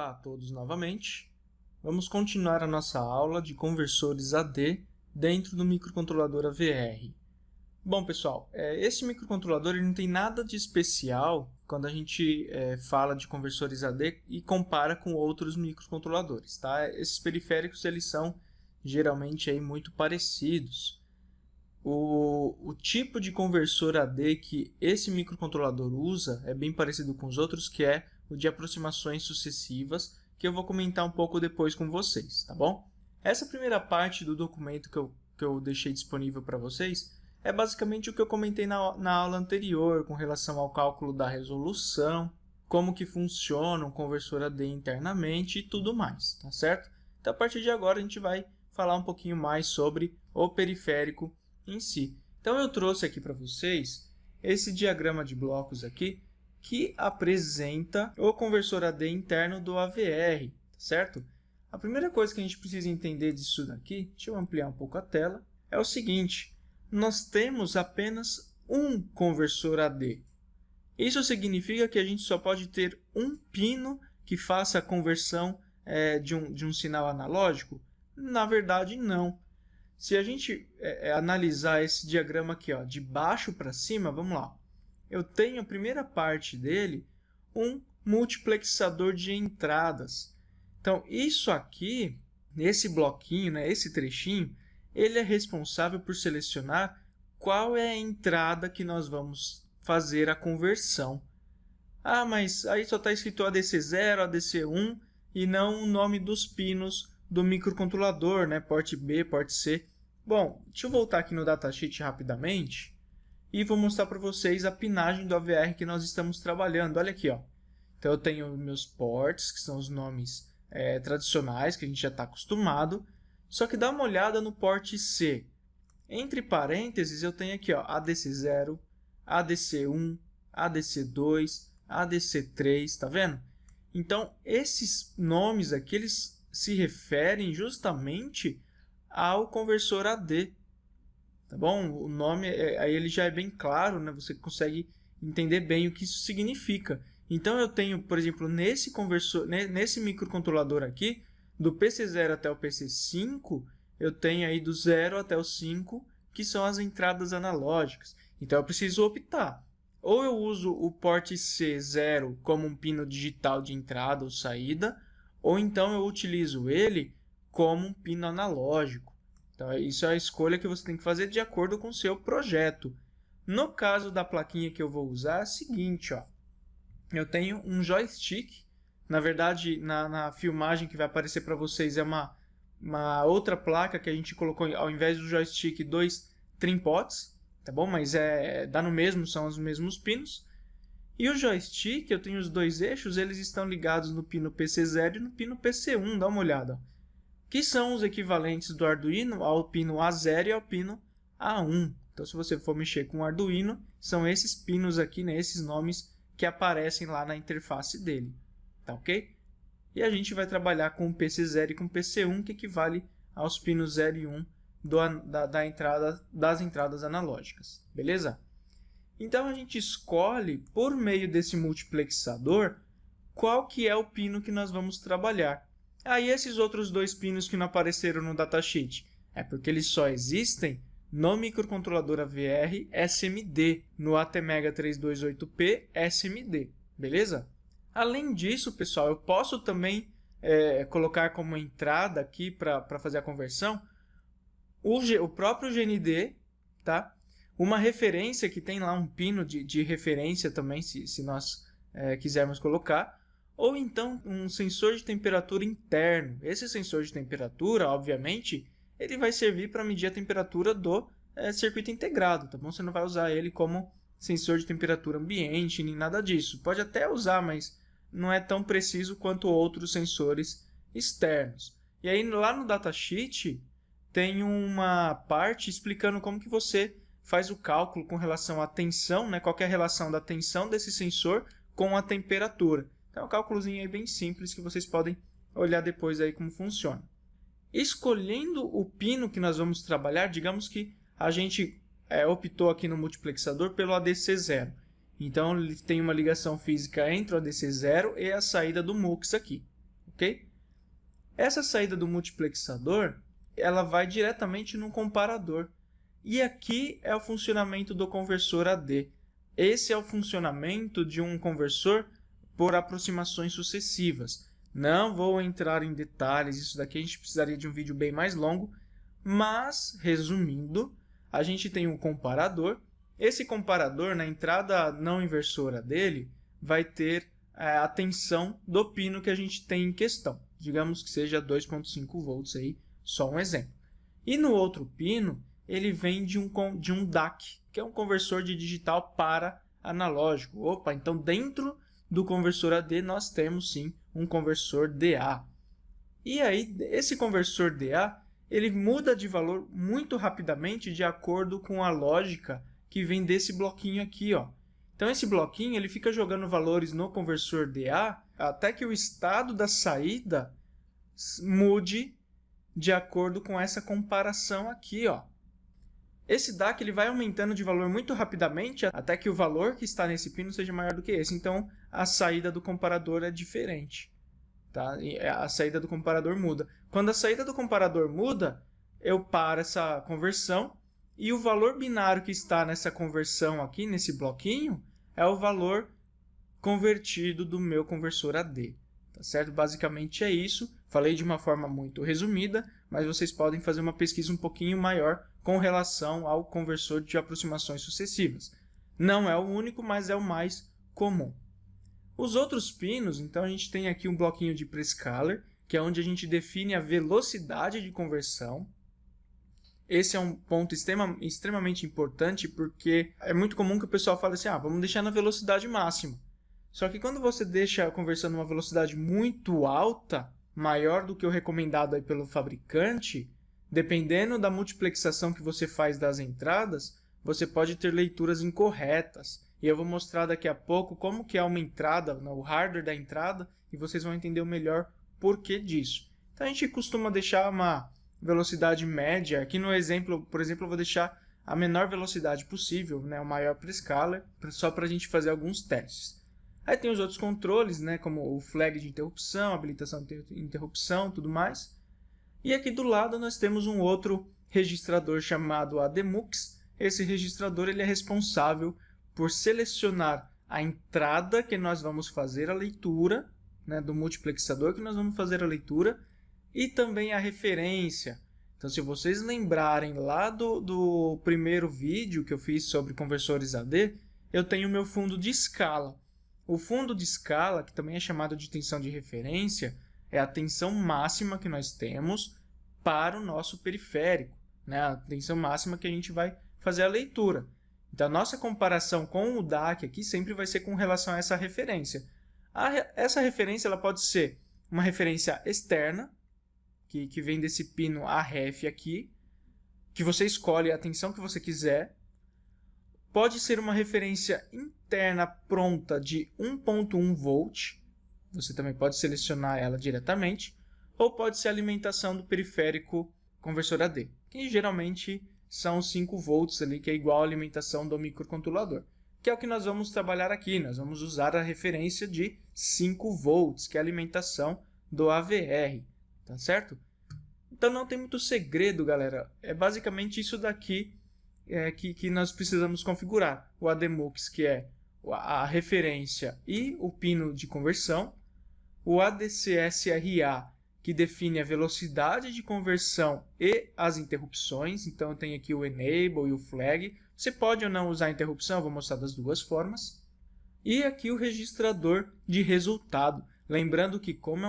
Olá a todos novamente. Vamos continuar a nossa aula de conversores AD dentro do microcontrolador AVR. Bom, pessoal, esse microcontrolador ele não tem nada de especial quando a gente fala de conversores AD e compara com outros microcontroladores, tá? Esses periféricos eles são geralmente aí muito parecidos. O tipo de conversor AD que esse microcontrolador usa é bem parecido com os outros, que é o de aproximações sucessivas, que eu vou comentar um pouco depois com vocês, tá bom? Essa primeira parte do documento que eu deixei disponível para vocês é basicamente o que eu comentei na aula anterior, com relação ao cálculo da resolução, como que funciona um conversor AD internamente e tudo mais, tá certo? Então, a partir de agora, a gente vai falar um pouquinho mais sobre o periférico em si. Então, eu trouxe aqui para vocês esse diagrama de blocos aqui, que apresenta o conversor AD interno do AVR, certo? A primeira coisa que a gente precisa entender disso daqui, deixa eu ampliar um pouco a tela, é o seguinte: nós temos apenas um conversor AD. Isso significa que a gente só pode ter um pino que faça a conversão de um sinal analógico? Na verdade, não. Se a gente analisar esse diagrama aqui, ó, de baixo para cima, vamos lá. Eu tenho a primeira parte dele, um multiplexador de entradas. Então, isso aqui, nesse bloquinho, né, esse trechinho, ele é responsável por selecionar qual é a entrada que nós vamos fazer a conversão. Ah, mas aí só está escrito ADC0, ADC1 e não o nome dos pinos do microcontrolador, né, porte B, porte C. Bom, deixa eu voltar aqui no datasheet rapidamente e vou mostrar para vocês a pinagem do AVR que nós estamos trabalhando. Olha aqui, ó. Então eu tenho meus ports, que são os nomes tradicionais que a gente já está acostumado. Só que dá uma olhada no porte C. Entre parênteses eu tenho aqui, ó, ADC0, ADC1, ADC2, ADC3, tá vendo? Então esses nomes aqui eles se referem justamente ao conversor AD. Tá bom? O nome aí ele já é bem claro, né? Você consegue entender bem o que isso significa. Então eu tenho, por exemplo, nesse conversor, nesse microcontrolador aqui, do PC0 até o PC5, eu tenho aí do 0 até o 5, que são as entradas analógicas. Então eu preciso optar. Ou eu uso o porte C0 como um pino digital de entrada ou saída, ou então eu utilizo ele como um pino analógico. Então, isso é a escolha que você tem que fazer de acordo com o seu projeto. No caso da plaquinha que eu vou usar, é o seguinte, ó. Eu tenho um joystick. Na verdade, na filmagem que vai aparecer para vocês é uma outra placa que a gente colocou, ao invés do joystick, 2 trimpots, tá bom? Mas dá no mesmo, são os mesmos pinos. E o joystick, eu tenho os dois eixos, eles estão ligados no pino PC0 e no pino PC1, dá uma olhada, que são os equivalentes do Arduino ao pino A0 e ao pino A1. Então, se você for mexer com o Arduino, são esses pinos aqui, né, esses nomes que aparecem lá na interface dele. Tá ok? E a gente vai trabalhar com o PC0 e com o PC1, que equivale aos pinos 0 e 1 das entradas analógicas. Beleza? Então, a gente escolhe, por meio desse multiplexador, qual que é o pino que nós vamos trabalhar. Aí esses outros dois pinos que não apareceram no datasheet é porque eles só existem no microcontrolador AVR SMD, no ATmega 328P SMD, beleza? Além disso, pessoal, eu posso também colocar como entrada aqui para fazer a conversão o próprio GND, tá? Uma referência que tem lá um pino de referência também, se nós quisermos colocar. Ou então um sensor de temperatura interno. Esse sensor de temperatura, obviamente, ele vai servir para medir a temperatura do circuito integrado, tá bom? Você não vai usar ele como sensor de temperatura ambiente, nem nada disso. Pode até usar, mas não é tão preciso quanto outros sensores externos. E aí lá no datasheet tem uma parte explicando como que você faz o cálculo com relação à tensão, né? Qual que é a relação da tensão desse sensor com a temperatura. Então, é um cálculozinho aí bem simples que vocês podem olhar depois aí como funciona. Escolhendo o pino que nós vamos trabalhar, digamos que a gente optou aqui no multiplexador pelo ADC0. Então, ele tem uma ligação física entre o ADC0 e a saída do MUX aqui. ok? Essa saída do multiplexador, ela vai diretamente no comparador. E aqui é o funcionamento do conversor AD. Esse é o funcionamento de um conversor por aproximações sucessivas. Não vou entrar em detalhes, isso daqui a gente precisaria de um vídeo bem mais longo, mas, resumindo, a gente tem um comparador. Esse comparador, na entrada não inversora dele, vai ter a tensão do pino que a gente tem em questão. Digamos que seja 2,5 volts, aí, só um exemplo. E no outro pino, ele vem de um DAC, que é um conversor de digital para analógico. Opa, então dentro do conversor AD nós temos sim um conversor DA. E aí, esse conversor DA, ele muda de valor muito rapidamente de acordo com a lógica que vem desse bloquinho aqui, ó. Então esse bloquinho ele fica jogando valores no conversor DA até que o estado da saída mude de acordo com essa comparação aqui, ó. Esse DAC ele vai aumentando de valor muito rapidamente até que o valor que está nesse pino seja maior do que esse. Então a saída do comparador é diferente. Tá? A saída do comparador muda. Quando a saída do comparador muda, eu paro essa conversão e o valor binário que está nessa conversão aqui, nesse bloquinho, é o valor convertido do meu conversor AD. Tá certo? Basicamente é isso. Falei de uma forma muito resumida, mas vocês podem fazer uma pesquisa um pouquinho maior com relação ao conversor de aproximações sucessivas. Não é o único, mas é o mais comum. Os outros pinos, então a gente tem aqui um bloquinho de prescaler, que é onde a gente define a velocidade de conversão. Esse é um ponto extremamente importante, porque é muito comum que o pessoal fale assim, vamos deixar na velocidade máxima. Só que quando você deixa a conversão numa velocidade muito alta, maior do que o recomendado aí pelo fabricante, dependendo da multiplexação que você faz das entradas, você pode ter leituras incorretas. E eu vou mostrar daqui a pouco como que é uma entrada, o hardware da entrada, e vocês vão entender o melhor porquê disso. Então a gente costuma deixar uma velocidade média. Aqui no exemplo, por exemplo, eu vou deixar a menor velocidade possível, né, o maior prescaler, só para a gente fazer alguns testes. Aí tem os outros controles, né, como o flag de interrupção, habilitação de interrupção, tudo mais. E aqui do lado nós temos um outro registrador chamado ADMUX. Esse registrador ele é responsável por selecionar a entrada que nós vamos fazer a leitura, né, do multiplexador que nós vamos fazer a leitura, e também a referência. Então, se vocês lembrarem lá do primeiro vídeo que eu fiz sobre conversores AD, eu tenho o meu fundo de escala. O fundo de escala, que também é chamado de tensão de referência, é a tensão máxima que nós temos para o nosso periférico, né? A tensão máxima que a gente vai fazer a leitura. Então, a nossa comparação com o DAC aqui sempre vai ser com relação a essa referência. Essa referência ela pode ser uma referência externa, que vem desse pino AREF aqui, que você escolhe a tensão que você quiser. Pode ser uma referência interna pronta de 1.1 volt, você também pode selecionar ela diretamente, ou pode ser a alimentação do periférico conversor AD, que geralmente são 5 volts ali, que é igual à alimentação do microcontrolador, que é o que nós vamos trabalhar aqui. Nós vamos usar a referência de 5 volts, que é a alimentação do AVR, tá certo? Então não tem muito segredo, galera. É basicamente isso daqui que nós precisamos configurar. O ADMUX, que é a referência e o pino de conversão. O ADCSRA, que define a velocidade de conversão e as interrupções. Então eu tenho aqui o enable e o flag. Você pode ou não usar a interrupção, eu vou mostrar das duas formas. E aqui o registrador de resultado. Lembrando que como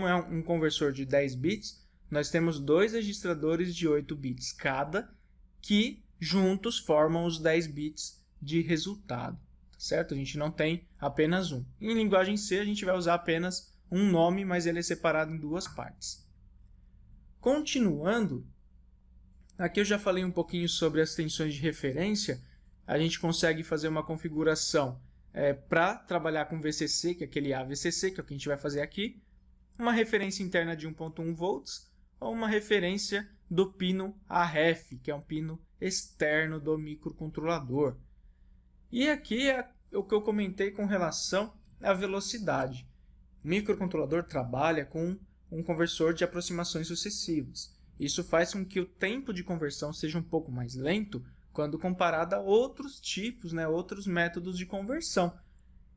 é um conversor de 10 bits, nós temos dois registradores de 8 bits cada, que juntos formam os 10 bits de resultado. Tá certo? A gente não tem apenas um. Em linguagem C, a gente vai usar apenas um nome, mas ele é separado em duas partes. Continuando, aqui eu já falei um pouquinho sobre as tensões de referência. A gente consegue fazer uma configuração para trabalhar com VCC, que é aquele AVCC, que é o que a gente vai fazer aqui. Uma referência interna de 1.1 volts ou uma referência do pino AREF, que é um pino externo do microcontrolador. E aqui é o que eu comentei com relação à velocidade. O microcontrolador trabalha com um conversor de aproximações sucessivas. Isso faz com que o tempo de conversão seja um pouco mais lento quando comparado a outros tipos, outros métodos de conversão.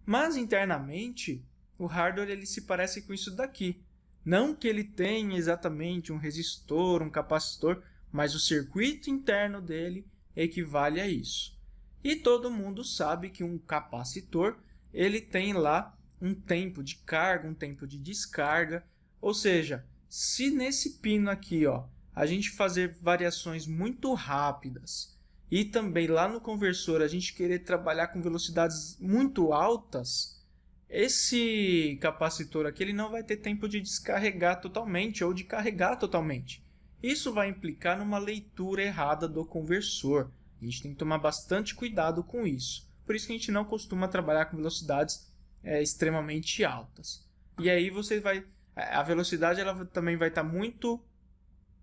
Mas internamente, o hardware ele se parece com isso daqui. Não que ele tenha exatamente um resistor, um capacitor, mas o circuito interno dele equivale a isso. E todo mundo sabe que um capacitor ele tem lá um tempo de carga, um tempo de descarga. Ou seja, se nesse pino aqui a gente fazer variações muito rápidas e também lá no conversor a gente querer trabalhar com velocidades muito altas, esse capacitor aqui ele não vai ter tempo de descarregar totalmente ou de carregar totalmente. Isso vai implicar numa leitura errada do conversor. A gente tem que tomar bastante cuidado com isso. Por isso que a gente não costuma trabalhar com velocidades extremamente altas. E aí a velocidade ela também vai estar muito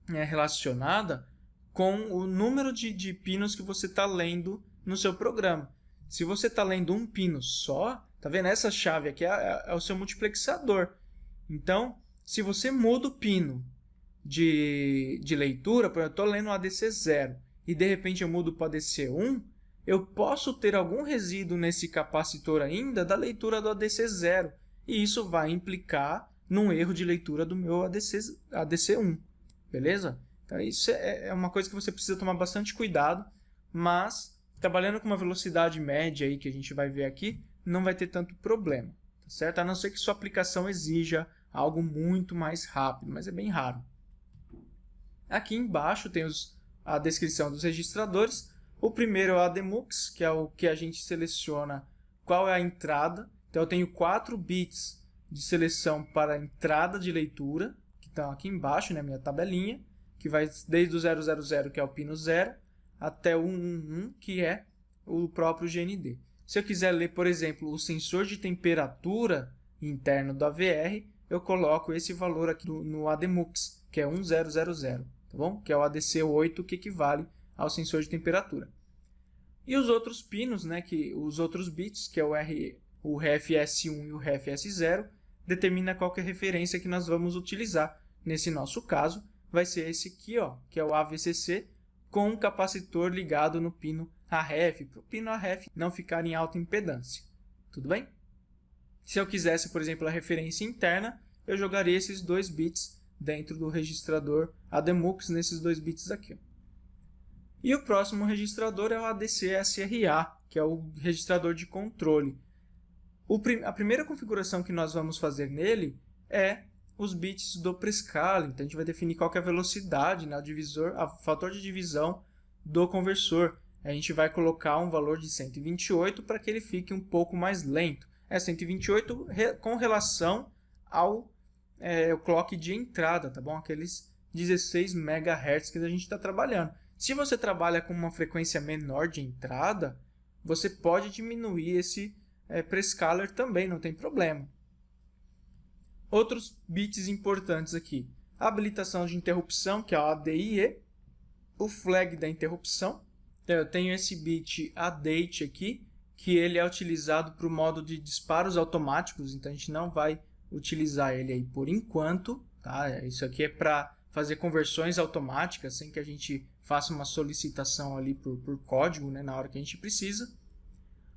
relacionada com o número de pinos que você está lendo no seu programa. Se você está lendo um pino só, tá vendo? Essa chave aqui é o seu multiplexador. Então, se você muda o pino de leitura, por exemplo, eu estou lendo o ADC 0 e de repente eu mudo para o ADC 1, eu posso ter algum resíduo nesse capacitor ainda da leitura do ADC 0. E isso vai implicar num erro de leitura do meu ADC 1. Beleza? Então isso é uma coisa que você precisa tomar bastante cuidado, mas trabalhando com uma velocidade média aí que a gente vai ver aqui, não vai ter tanto problema, tá certo? A não ser que sua aplicação exija algo muito mais rápido, mas é bem raro. Aqui embaixo tem a descrição dos registradores. O primeiro é o ADMUX, que é o que a gente seleciona qual é a entrada. Então eu tenho 4 bits de seleção para a entrada de leitura, que estão aqui embaixo, minha tabelinha, que vai desde o 000, que é o pino 0, até o 111, que é o próprio GND. Se eu quiser ler, por exemplo, o sensor de temperatura interno do AVR, eu coloco esse valor aqui no ADMUX, que é 1000, tá bom? Que é o ADC8, que equivale ao sensor de temperatura. E os outros pinos, os outros bits, que é o RFS1 e o RFS0, determina qual que é a referência que nós vamos utilizar. Nesse nosso caso, vai ser esse aqui, que é o AVCC, com um capacitor ligado no pino AREF, para o pino AREF não ficar em alta impedância. Tudo bem? Se eu quisesse, por exemplo, a referência interna, eu jogaria esses 2 bits dentro do registrador ADMUX, nesses 2 bits aqui. E o próximo registrador é o ADC-SRA, que é o registrador de controle. A primeira configuração que nós vamos fazer nele é os bits do prescaling. Então a gente vai definir qual que é a velocidade, o fator de divisão do conversor. A gente vai colocar um valor de 128 para que ele fique um pouco mais lento. É 128 com relação ao clock de entrada, tá bom? Aqueles 16 MHz que a gente está trabalhando. Se você trabalha com uma frequência menor de entrada, você pode diminuir esse prescaler também, não tem problema. Outros bits importantes aqui. A habilitação de interrupção, que é o ADIE. O flag da interrupção. Então, eu tenho esse bit ADATE aqui, que ele é utilizado para o modo de disparos automáticos. Então, a gente não vai utilizar ele aí por enquanto. Tá? Isso aqui é para fazer conversões automáticas, sem que a gente faça uma solicitação ali por código, na hora que a gente precisa.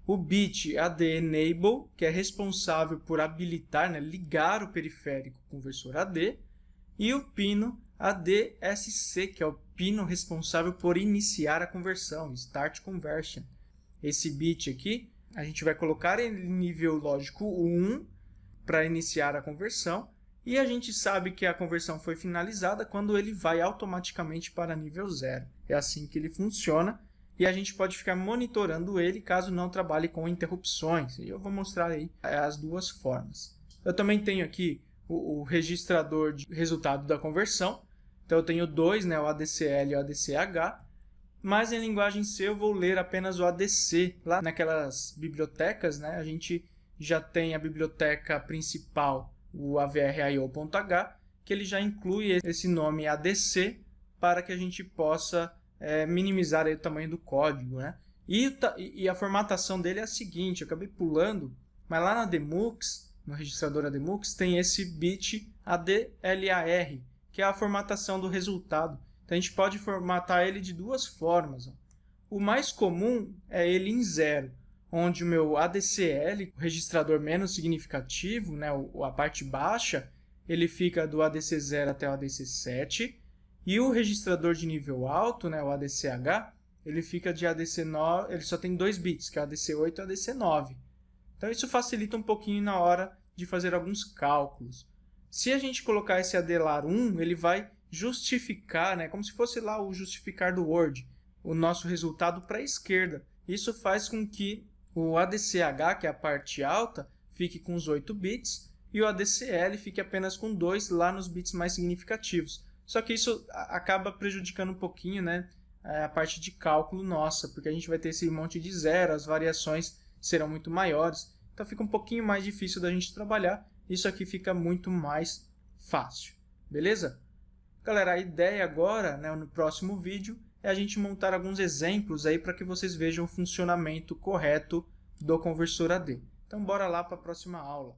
O bit AD-Enable, que é responsável por habilitar, ligar o periférico conversor AD. E o pino ADSC, que é o pino responsável por iniciar a conversão, Start Conversion. Esse bit aqui, a gente vai colocar em nível lógico 1 para iniciar a conversão. E a gente sabe que a conversão foi finalizada quando ele vai automaticamente para nível 0. É assim que ele funciona. E a gente pode ficar monitorando ele caso não trabalhe com interrupções. E eu vou mostrar aí as duas formas. Eu também tenho aqui o registrador de resultado da conversão. Então eu tenho 2, o ADCL e o ADCH. Mas em linguagem C eu vou ler apenas o ADC. Lá naquelas bibliotecas, a gente já tem a biblioteca principal, o AVRIO.H, que ele já inclui esse nome ADC para que a gente possa minimizar aí o tamanho do código, E a formatação dele é a seguinte, eu acabei pulando, mas lá na ADMUX no registrador ADMUX, tem esse bit ADLAR, que é a formatação do resultado. Então a gente pode formatar ele de duas formas. O mais comum é ele em 0, onde o meu ADCL, o registrador menos significativo, né, a parte baixa, ele fica do ADC0 até o ADC7, e o registrador de nível alto, né, o ADCH, ele fica de ADC9, ele só tem 2 bits, que é o ADC8 e o ADC9. Então isso facilita um pouquinho na hora de fazer alguns cálculos. Se a gente colocar esse ADLAR 1, ele vai justificar, né, como se fosse lá o justificar do Word, o nosso resultado para a esquerda. Isso faz com que o ADCH, que é a parte alta, fique com os 8 bits e o ADCL fique apenas com 2 lá nos bits mais significativos. Só que isso acaba prejudicando um pouquinho, né, a parte de cálculo nossa, porque a gente vai ter esse monte de 0, as variações serão muito maiores, então fica um pouquinho mais difícil da gente trabalhar. Isso aqui fica muito mais fácil, beleza? Galera, a ideia agora, né, no próximo vídeo, é a gente montar alguns exemplos aí para que vocês vejam o funcionamento correto do conversor AD. Então bora lá para a próxima aula.